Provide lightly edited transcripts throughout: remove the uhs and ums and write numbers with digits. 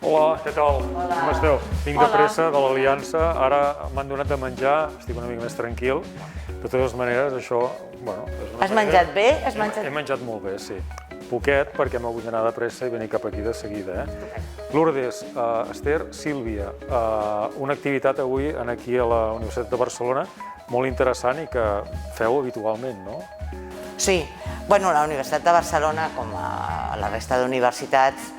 Hola, què tal? Com esteu? Vinc de pressa de l'Aliança, ara m'han donat de menjar, estic una mica més tranquil. De totes maneres, això... Has menjat bé? He menjat molt bé, sí. Poquet, perquè m'he hagut d'anar de pressa i venir cap aquí de seguida. Lourdes, Esther, Sílvia, una activitat avui aquí a la Universitat de Barcelona molt interessant i que feu habitualment, no? Sí. Bueno, la Universitat de Barcelona, com a la resta d'universitats,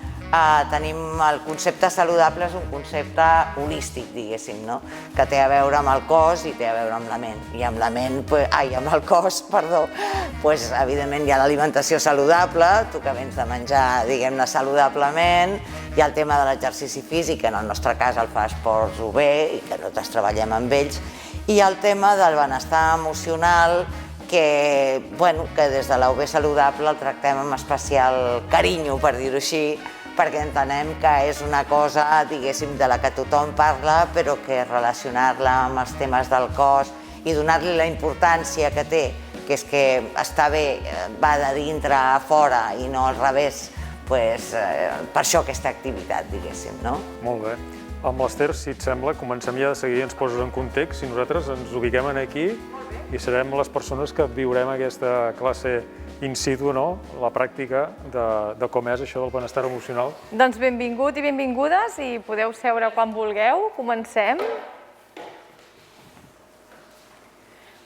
tenim el concepte saludable, és un concepte holístic, diguéssim, no? Que té a veure amb el cos i té a veure amb la ment. I amb la ment, amb el cos, perdó, evidentment hi ha l'alimentació saludable, tu que vens de menjar, diguem-ne, saludablement, hi ha el tema de l'exercici físic, que en el nostre cas el fa Esports UB i que nosaltres treballem amb ells, i hi ha el tema del benestar emocional, que des de la UB Saludable el tractem amb especial carinyo, per dir-ho així, perquè entenem que és una cosa, diguéssim, de la que tothom parla, però que relacionar-la amb els temes del cos i donar-li la importància que té, que és que està bé, va de dintre a fora i no al revés, per això aquesta activitat, diguéssim, no? Molt bé. Amb l'Esther, si et sembla, comencem ja de seguida, ens poses en context, i nosaltres ens ubiquem aquí i serem les persones que viurem aquesta classe in situ, la pràctica de com és això del benestar emocional. Doncs benvingut i benvingudes i podeu seure quan vulgueu. Comencem.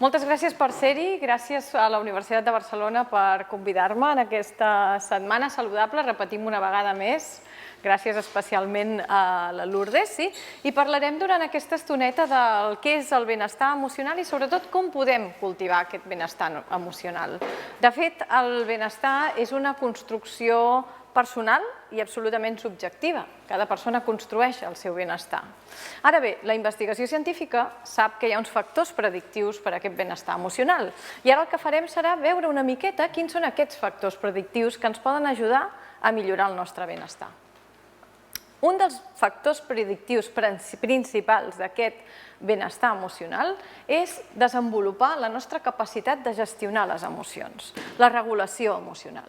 Moltes gràcies per ser-hi, gràcies a la Universitat de Barcelona per convidar-me en aquesta setmana saludable, repetim una vegada més. Gràcies especialment a la Lourdes, sí? I parlarem durant aquesta estoneta del què és el benestar emocional i sobretot com podem cultivar aquest benestar emocional. De fet, el benestar és una construcció personal i absolutament subjectiva. Cada persona construeix el seu benestar. Ara bé, la investigació científica sap que hi ha uns factors predictius per a aquest benestar emocional. I ara el que farem serà veure una miqueta quins són aquests factors predictius que ens poden ajudar a millorar el nostre benestar. Un dels factors predictius principals d'aquest benestar emocional és desenvolupar la nostra capacitat de gestionar les emocions, la regulació emocional.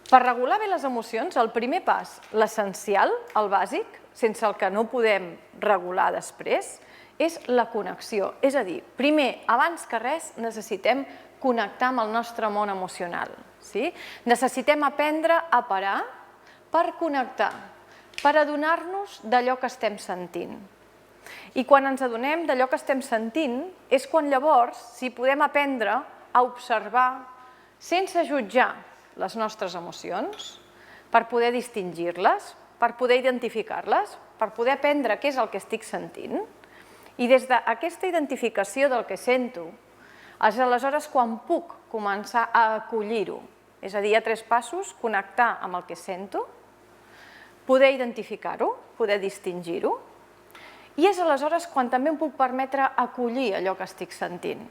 Per regular bé les emocions, el primer pas, l'essencial, el bàsic, sense el que no podem regular després, és la connexió. És a dir, primer, abans que res, necessitem connectar amb el nostre món emocional. Necessitem aprendre a parar per connectar, per adonar-nos d'allò que estem sentint. I quan ens adonem d'allò que estem sentint és quan llavors, si podem aprendre a observar sense jutjar les nostres emocions, per poder distingir-les, per poder identificar-les, per poder aprendre què és el que estic sentint, i des d'aquesta identificació del que sento, és aleshores quan puc començar a acollir-ho. És a dir, hi ha 3 passos: connectar amb el que sento, poder identificar-ho, poder distingir-ho, i és aleshores quan també em puc permetre acollir allò que estic sentint.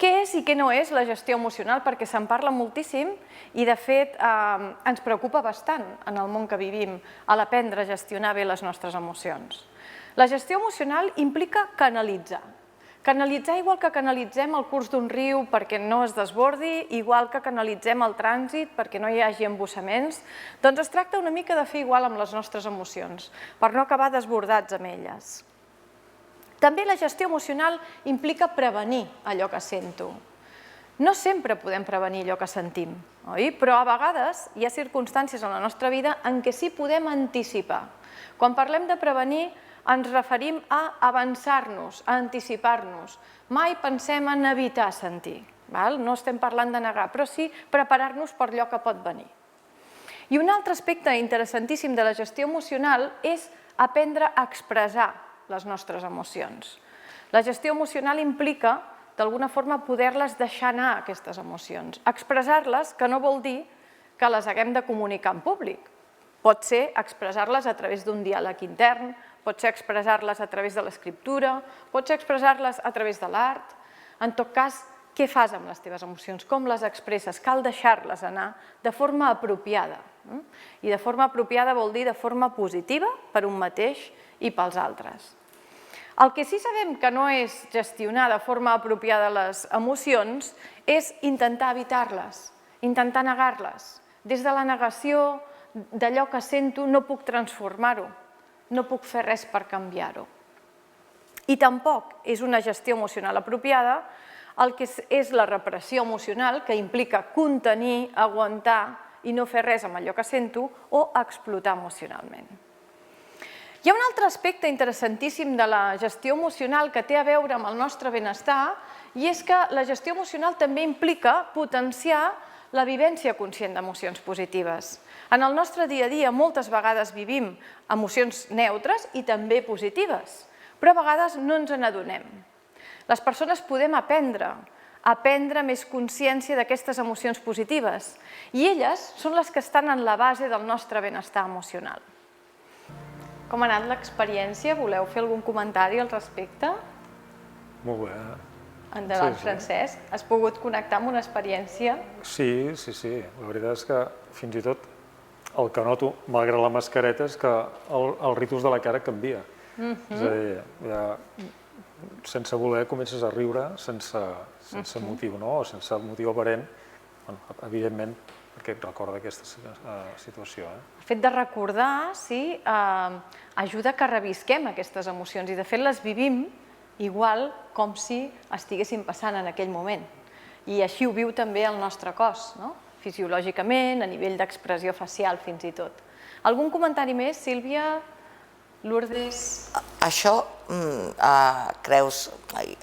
Què és i què no és la gestió emocional? Perquè se'n parla moltíssim i, de fet, ens preocupa bastant en el món que vivim a l'aprendre a gestionar bé les nostres emocions. La gestió emocional implica canalitzar. Canalitzar igual que canalitzem el curs d'un riu perquè no es desbordi, igual que canalitzem el trànsit perquè no hi hagi embussaments, doncs es tracta una mica de fer igual amb les nostres emocions, per no acabar desbordats amb elles. També la gestió emocional implica prevenir allò que sento. No sempre podem prevenir allò que sentim, oi? Però a vegades hi ha circumstàncies en la nostra vida en què sí podem anticipar. Quan parlem de prevenir, ens referim a avançar-nos, a anticipar-nos. Mai pensem en evitar sentir. No estem parlant de negar, però sí preparar-nos per allò que pot venir. I un altre aspecte interessantíssim de la gestió emocional és aprendre a expressar les nostres emocions. La gestió emocional implica, d'alguna forma, poder-les deixar anar, aquestes emocions. Expressar-les, que no vol dir que les haguem de comunicar en públic. Pot ser expressar-les a través d'un diàleg intern, pot ser expressar-les a través de l'escriptura, pot ser expressar-les a través de l'art. En tot cas, què fas amb les teves emocions? Com les expresses? Cal deixar-les anar de forma apropiada. I de forma apropiada vol dir de forma positiva per un mateix i pels altres. El que sí sabem que no és gestionar de forma apropiada les emocions és intentar evitar-les, intentar negar-les. Des de la negació, d'allò que sento no puc transformar-ho, no puc fer res per canviar-ho. I tampoc és una gestió emocional apropiada el que és la repressió emocional, que implica contenir, aguantar i no fer res amb allò que sento o explotar emocionalment. Hi ha un altre aspecte interessantíssim de la gestió emocional que té a veure amb el nostre benestar i és que la gestió emocional també implica potenciar la vivència conscient d'emocions positives. En el nostre dia a dia moltes vegades vivim emocions neutres i també positives, però a vegades no ens n'adonem. Les persones podem aprendre més consciència d'aquestes emocions positives i elles són les que estan en la base del nostre benestar emocional. Com ha anat l'experiència? Voleu fer algun comentari al respecte? Molt bé. Endavant, Francesc. Has pogut connectar amb una experiència? Sí. La veritat és que fins i tot el que noto, malgrat la mascareta, és que el ritus de la cara canvia. És a dir, sense voler comences a riure sense motiu, no? O sense motiu aparent, evidentment, perquè et recorda aquesta situació. El fet de recordar, sí, ajuda que revisquem aquestes emocions i de fet les vivim igual com si estiguessin passant en aquell moment. I així ho viu també el nostre cos, fisiològicament, a nivell d'expressió facial fins i tot. Algun comentari més, Sílvia? Lourdes? Això, creus,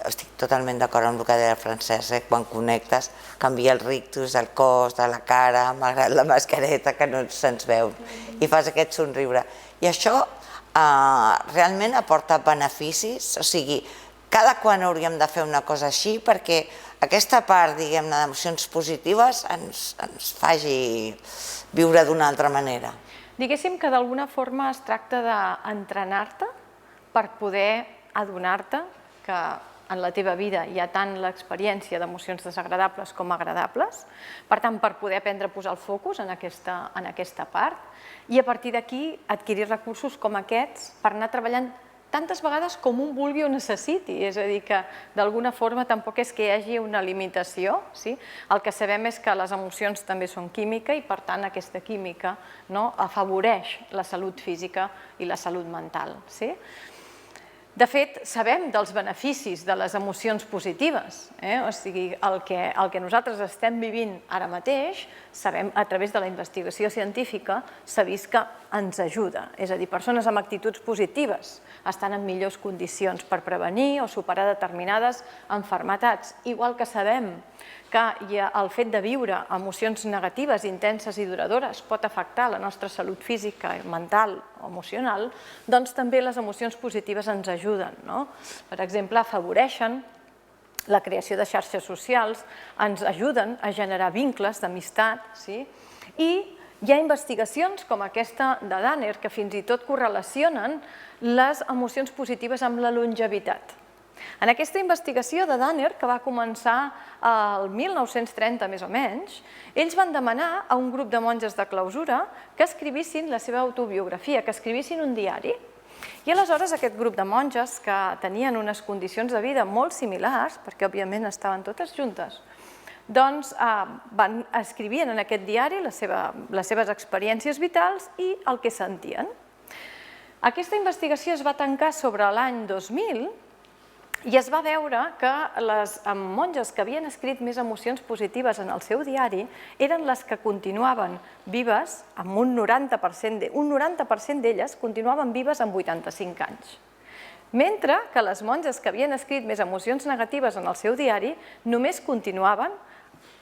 estic totalment d'acord amb el que deia el Francesc, quan connectes, canvia el rictus del cos, de la cara, malgrat la mascareta que no se'ns veu, i fas aquest somriure. I això realment aporta beneficis, o sigui, cada quan hauríem de fer una cosa així perquè aquesta part, diguem-ne, d'emocions positives ens faci viure d'una altra manera. Diguéssim que d'alguna forma es tracta d'entrenar-te per poder adonar-te que en la teva vida hi ha tant l'experiència d'emocions desagradables com agradables, per tant, per poder aprendre a posar el focus en aquesta part i a partir d'aquí adquirir recursos com aquests per anar treballant tantes vegades com un vulgui o necessiti, és a dir, que d'alguna forma tampoc és que hi hagi una limitació. El que sabem és que les emocions també són química i, per tant, aquesta química afavoreix la salut física i la salut mental. De fet, sabem dels beneficis de les emocions positives. O sigui, el que nosaltres estem vivint ara mateix, sabem a través de la investigació científica, s'ha vist que ens ajuda. És a dir, persones amb actituds positives estan en millors condicions per prevenir o superar determinades malalties. Igual que sabem que el fet de viure emocions negatives, intenses i duradores pot afectar la nostra salut física, mental o emocional, doncs també les emocions positives ens ajuden. Per exemple, afavoreixen la creació de xarxes socials, ens ajuden a generar vincles d'amistat, i hi ha investigacions com aquesta de Danner que fins i tot correlacionen les emocions positives amb la longevitat. En aquesta investigació de Danner, que va començar el 1930 més o menys, ells van demanar a un grup de monges de clausura que escrivissin la seva autobiografia, que escrivissin un diari. I aleshores aquest grup de monges, que tenien unes condicions de vida molt similars, perquè òbviament estaven totes juntes, doncs escrivien en aquest diari les seves experiències vitals i el que sentien. Aquesta investigació es va tancar sobre l'any 2000 i es va veure que les monges que havien escrit més emocions positives en el seu diari eren les que continuaven vives, amb un 90% d'elles continuaven vives amb 85 anys. Mentre que les monges que havien escrit més emocions negatives en el seu diari només continuaven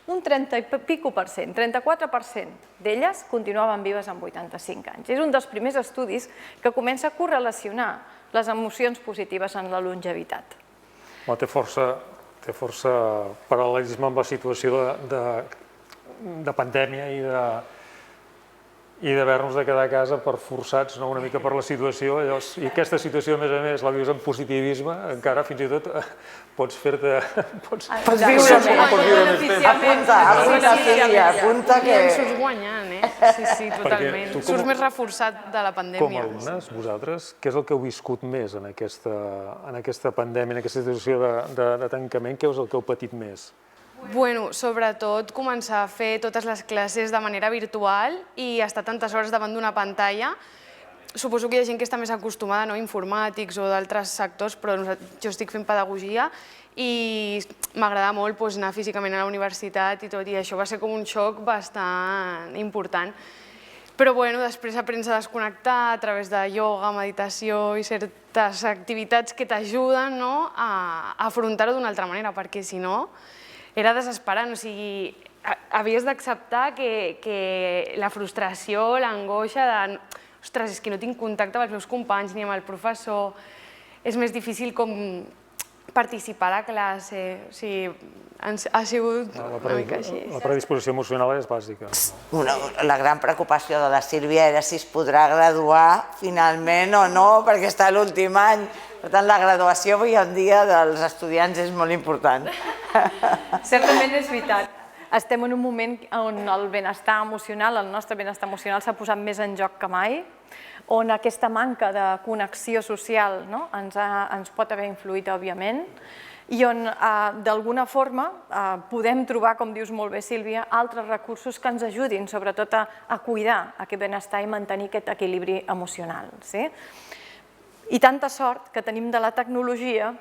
un 30 i pico per cent, 34% d'elles continuaven vives amb 85 anys. És un dels primers estudis que comença a correlacionar les emocions positives en la longevitat. Té força paral·lelisme amb la situació de pandèmia i d'haver-nos de quedar a casa per forçats una mica per la situació. I aquesta situació, a més, la vius amb positivisme, encara fins i tot pots fer-te... Pots viure més. Apunta que... I en surts guanyant, Sí, totalment. Surts més reforçat de la pandèmia. Com a alumnes, vosaltres, què és el que heu viscut més en aquesta pandèmia, en aquesta situació de tancament? Què és el que heu patit més? Bueno, sobretot començar a fer totes les classes de manera virtual i estar tantes hores davant d'una pantalla. Suposo que hi ha gent que està més acostumada, informàtics o d'altres sectors, però jo estic fent pedagogia i m'agrada molt anar físicament a la universitat i tot, i això va ser com un xoc bastant important. Però després aprens a desconnectar a través de ioga, meditació i certes activitats que t'ajuden a afrontar-ho d'una altra manera, perquè si no era desesperant. O sigui, havies d'acceptar que la frustració, l'angoixa de ostres, és que no tinc contacte amb els meus companys ni amb el professor, és més difícil com participar a la classe. O sigui, ha sigut una mica així. La predisposició emocional és bàsica. La gran preocupació de la Sílvia era si es podrà graduar finalment o no, perquè està a l'últim any. Per tant, la graduació avui en dia dels estudiants és molt important. Certament és veritat. Estem en un moment on el benestar emocional, el nostre benestar emocional s'ha posat més en joc que mai, on aquesta manca de connexió social ens pot haver influït, òbviament, i on, d'alguna forma, podem trobar, com dius molt bé, Sílvia, altres recursos que ens ajudin, sobretot, a cuidar aquest benestar i mantenir aquest equilibri emocional. I tanta sort que tenim de la tecnologia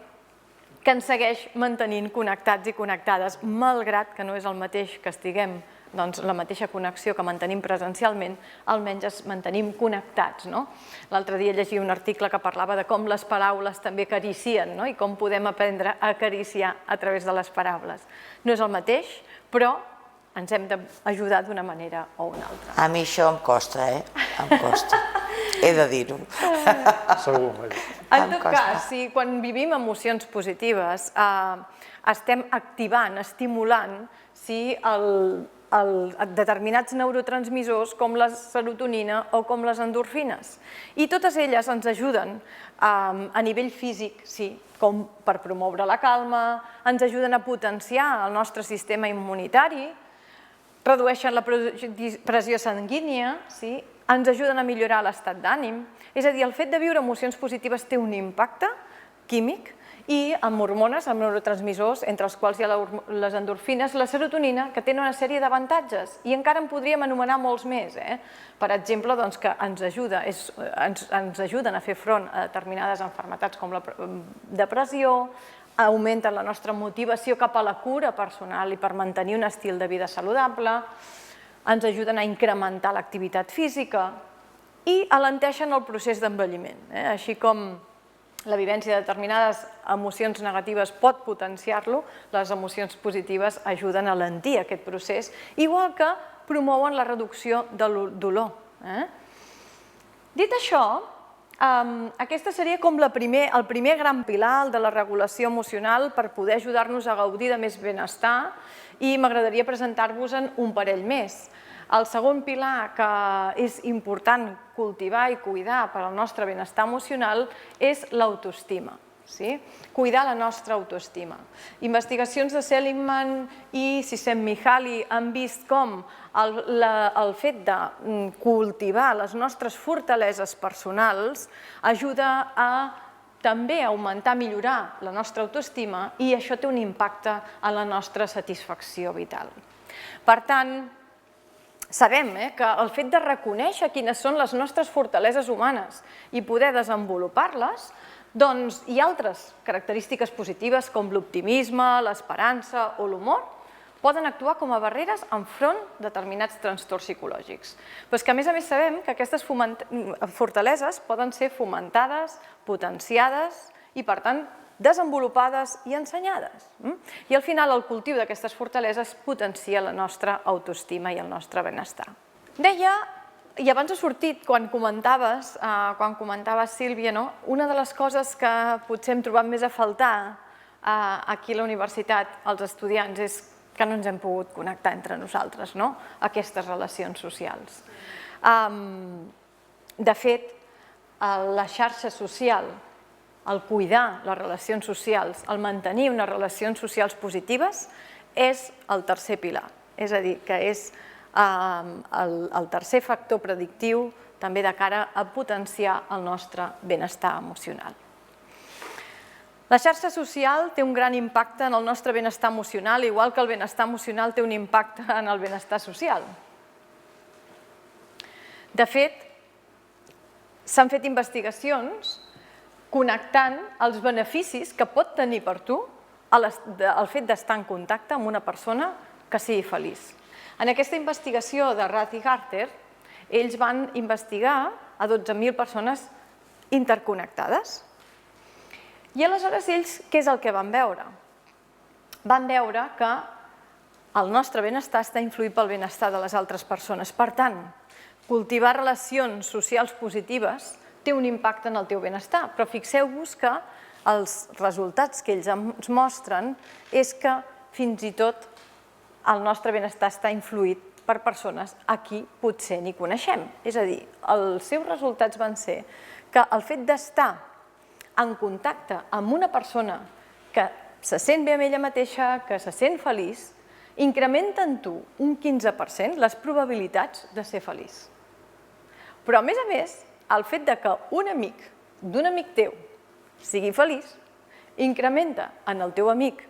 que ens segueix mantenint connectats i connectades, malgrat que no és el mateix que estiguem, la mateixa connexió que mantenim presencialment, almenys ens mantenim connectats. L'altre dia llegia un article que parlava de com les paraules també acaricien i com podem aprendre a acariciar a través de les paraules. No és el mateix, però ens hem d'ajudar d'una manera o una altra. A mi això em costa, em costa. He de dir-ho. Segur. En tot cas, si quan vivim emocions positives estem activant, estimulant determinats neurotransmissors com la serotonina o com les endorfines. I totes elles ens ajuden a nivell físic, sí, com per promoure la calma, ens ajuden a potenciar el nostre sistema immunitari, redueixen la pressió sanguínia, ens ajuden a millorar l'estat d'ànim. És a dir, el fet de viure emocions positives té un impacte químic i amb hormones, amb neurotransmissors, entre els quals hi ha les endorfines, la serotonina, que tenen una sèrie d'avantatges. I encara en podríem anomenar molts més. Per exemple, que ens ajuden a fer front a determinades malalties com la depressió, augmenten la nostra motivació cap a la cura personal i per mantenir un estil de vida saludable, ens ajuden a incrementar l'activitat física i alenteixen el procés d'envelliment. Així com la vivència de determinades emocions negatives pot potenciar-lo, les emocions positives ajuden a alentir aquest procés, igual que promouen la reducció del dolor. Dit això, aquesta seria com el primer gran pilar de la regulació emocional per poder ajudar-nos a gaudir de més benestar i m'agradaria presentar-vos-en un parell més. El segon pilar que és important cultivar i cuidar per al nostre benestar emocional és l'autoestima. Cuidar la nostra autoestima. Investigacions de Seligman i Csikszentmihalyi han vist com el fet de cultivar les nostres fortaleses personals ajuda a també augmentar, millorar la nostra autoestima i això té un impacte en la nostra satisfacció vital. Per tant, sabem que el fet de reconèixer quines són les nostres fortaleses humanes i poder desenvolupar-les, doncs hi ha altres característiques positives com l'optimisme, l'esperança o l'humor, poden actuar com a barreres enfront de determinats trastorns psicològics. Però és que a més sabem que aquestes fortaleses poden ser fomentades, potenciades i per tant desenvolupades i ensenyades. I al final el cultiu d'aquestes fortaleses potencia la nostra autoestima i el nostre benestar. Deia, i abans ha sortit quan comentaves, Sílvia, una de les coses que potser hem trobat més a faltar aquí a la universitat, als estudiants, és que no ens hem pogut connectar entre nosaltres, aquestes relacions socials. De fet, la xarxa social, el cuidar les relacions socials, el mantenir unes relacions socials positives, és el tercer pilar. És a dir, que és el tercer factor predictiu també de cara a potenciar el nostre benestar emocional. La xarxa social té un gran impacte en el nostre benestar emocional, igual que el benestar emocional té un impacte en el benestar social. De fet, s'han fet investigacions connectant els beneficis que pot tenir per tu el fet d'estar en contacte amb una persona que sigui feliç. En aquesta investigació de Rath i Garter, ells van investigar a 12.000 persones interconnectades. I aleshores ells què és el que van veure? Van veure que el nostre benestar està influït pel benestar de les altres persones. Per tant, cultivar relacions socials positives té un impacte en el teu benestar, però fixeu-vos que els resultats que ells ens mostren és que fins i tot el nostre benestar està influït per persones a qui potser ni coneixem. És a dir, els seus resultats van ser que el fet d'estar en contacte amb una persona que se sent bé amb ella mateixa, que se sent feliç, incrementa en tu un 15% les probabilitats de ser feliç. Però, a més, el fet que un amic d'un amic teu sigui feliç incrementa en el teu amic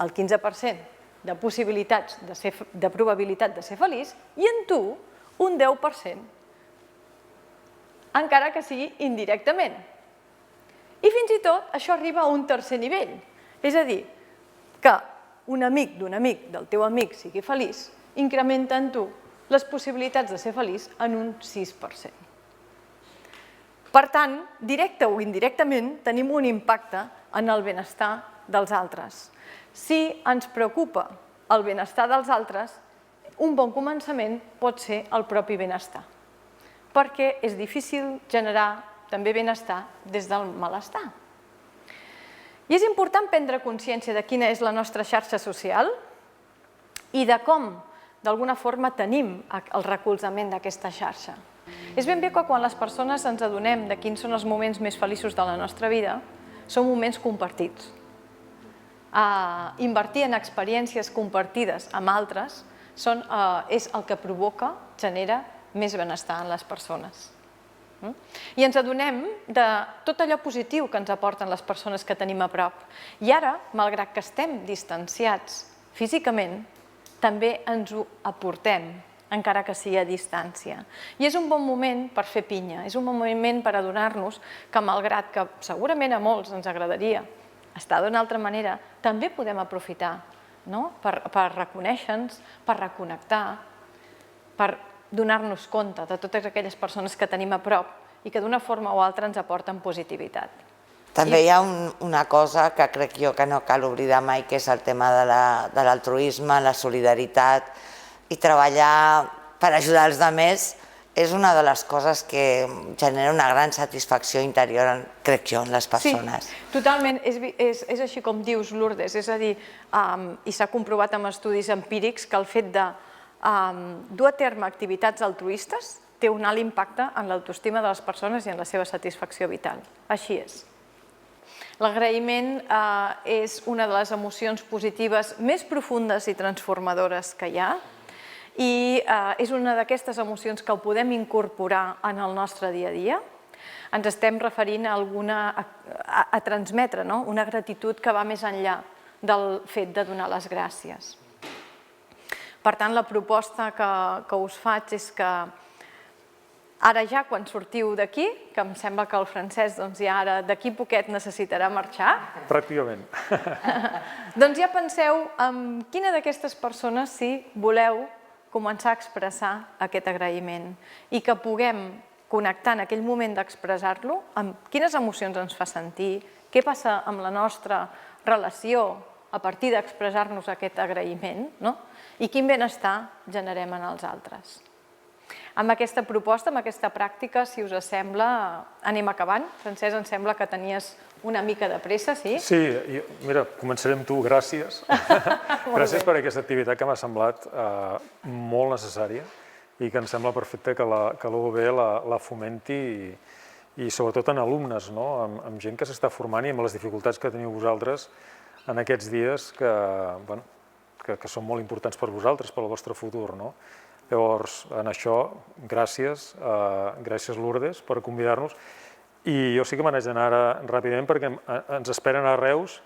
el 15% de possibilitats de probabilitat de ser feliç i en tu un 10%, encara que sigui indirectament. I fins i tot això arriba a un tercer nivell, és a dir, que un amic d'un amic del teu amic sigui feliç incrementa en tu les possibilitats de ser feliç en un 6%. Per tant, directe o indirectament, tenim un impacte en el benestar dels altres. Si ens preocupa el benestar dels altres, un bon començament pot ser el propi benestar, perquè és difícil generar també benestar des del malestar. I és important prendre consciència de quina és la nostra xarxa social i de com, d'alguna forma, tenim el recolzament d'aquesta xarxa. És ben bé que quan les persones ens adonem de quins són els moments més feliços de la nostra vida, són moments compartits. Invertir en experiències compartides amb altres és el que provoca, genera més benestar en les persones. I ens adonem de tot allò positiu que ens aporten les persones que tenim a prop. I ara, malgrat que estem distanciats físicament, també ens ho aportem, encara que sigui a distància. I és un bon moment per fer pinya, és un bon moment per adonar-nos que, malgrat que segurament a molts ens agradaria estar d'una altra manera, també podem aprofitar per reconèixer-nos, per reconnectar, per donar-nos compte de totes aquelles persones que tenim a prop i que d'una forma o altra ens aporten positivitat. També hi ha una cosa que crec jo que no cal oblidar mai, que és el tema de l'altruisme, la solidaritat, i treballar per ajudar els altres és una de les coses que genera una gran satisfacció interior, crec jo, en les persones. Sí, totalment. És així com dius, Lourdes. És a dir, i s'ha comprovat amb estudis empírics que el fet de dur a terme activitats altruistes té un alt impacte en l'autoestima de les persones i en la seva satisfacció vital. Així és. L'agraïment és una de les emocions positives més profundes i transformadores que hi ha i és una d'aquestes emocions que ho podem incorporar en el nostre dia a dia. Ens estem referint a transmetre una gratitud que va més enllà del fet de donar les gràcies. Per tant, la proposta que us faig és que ara ja, quan sortiu d'aquí, que em sembla que el Francesc ja ara d'aquí poquet necessitarà marxar. Pràcticament. Doncs ja penseu en quina d'aquestes persones, si voleu, començar a expressar aquest agraïment i que puguem connectar en aquell moment d'expressar-lo amb quines emocions ens fa sentir, què passa amb la nostra relació a partir d'expressar-nos aquest agraïment i quin benestar generem en els altres. Amb aquesta proposta, amb aquesta pràctica, si us sembla, anem acabant. Francesc, em sembla que tenies una mica de pressa, sí? Sí, mira, començaré amb tu. Gràcies. Gràcies per aquesta activitat que m'ha semblat molt necessària i que em sembla perfecte que l'UOB la fomenti i sobretot en alumnes, amb gent que s'està formant i amb les dificultats que teniu vosaltres en aquests dies que són molt importants per vosaltres, pel vostre futur. Llavors, en això, gràcies Lourdes per convidar-nos I jo sí que me n'haig d'anar ara ràpidament perquè ens esperen a Reus.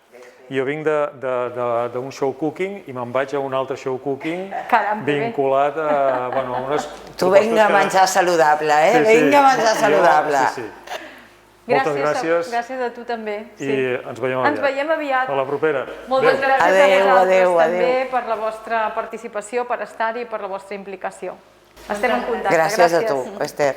Jo vinc d'un show cooking i me'n vaig a un altre show cooking vinculat a unes... Tu vinga a menjar saludable, eh? Vinga a menjar saludable. Sí. Moltes gràcies. Gràcies a tu també. I ens veiem aviat. Ens veiem aviat. A la propera. Moltes gràcies a vosaltres també per la vostra participació, per estar-hi i per la vostra implicació. Estem en contacte. Gràcies a tu, Esther.